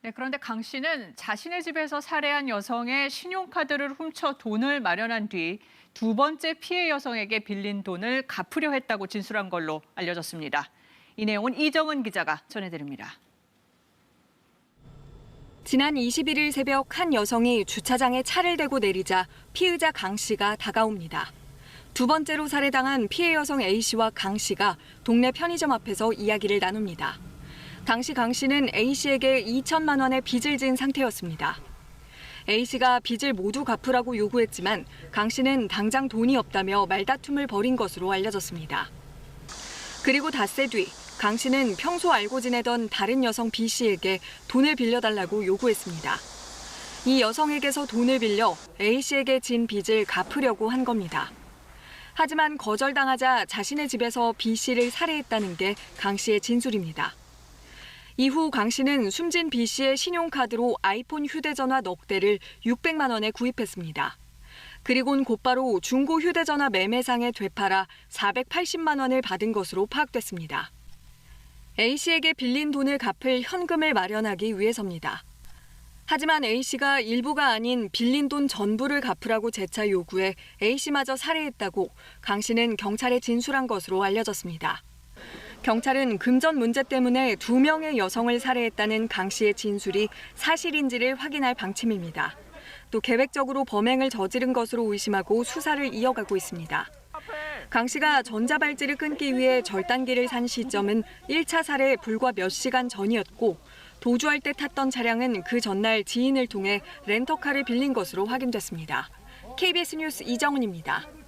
네, 그런데 강 씨는 자신의 집에서 살해한 여성의 신용카드를 훔쳐 돈을 마련한 뒤 두 번째 피해 여성에게 빌린 돈을 갚으려 했다고 진술한 걸로 알려졌습니다. 이 내용은 이정은 기자가 전해드립니다. 지난 21일 새벽 한 여성이 주차장에 차를 대고 내리자 피의자 강 씨가 다가옵니다. 두 번째로 살해당한 피해 여성 A 씨와 강 씨가 동네 편의점 앞에서 이야기를 나눕니다. 당시 강 씨는 A 씨에게 2천만 원의 빚을 진 상태였습니다. A 씨가 빚을 모두 갚으라고 요구했지만 강 씨는 당장 돈이 없다며 말다툼을 벌인 것으로 알려졌습니다. 그리고 닷새 뒤 강 씨는 평소 알고 지내던 다른 여성 B 씨에게 돈을 빌려달라고 요구했습니다. 이 여성에게서 돈을 빌려 A 씨에게 진 빚을 갚으려고 한 겁니다. 하지만 거절당하자 자신의 집에서 B 씨를 살해했다는 게 강 씨의 진술입니다. 이후 강 씨는 숨진 B 씨의 신용카드로 아이폰 휴대전화 넉 대를 600만 원에 구입했습니다. 그리곤 곧바로 중고 휴대전화 매매상에 되팔아 480만 원을 받은 것으로 파악됐습니다. A 씨에게 빌린 돈을 갚을 현금을 마련하기 위해서입니다. 하지만 A 씨가 일부가 아닌 빌린 돈 전부를 갚으라고 재차 요구해 A 씨마저 살해했다고 강 씨는 경찰에 진술한 것으로 알려졌습니다. 경찰은 금전 문제 때문에 2명의 여성을 살해했다는 강 씨의 진술이 사실인지를 확인할 방침입니다. 또 계획적으로 범행을 저지른 것으로 의심하고 수사를 이어가고 있습니다. 강 씨가 전자발찌를 끊기 위해 절단기를 산 시점은 1차 살해 불과 몇 시간 전이었고 도주할 때 탔던 차량은 그 전날 지인을 통해 렌터카를 빌린 것으로 확인됐습니다. KBS 뉴스 이정은입니다.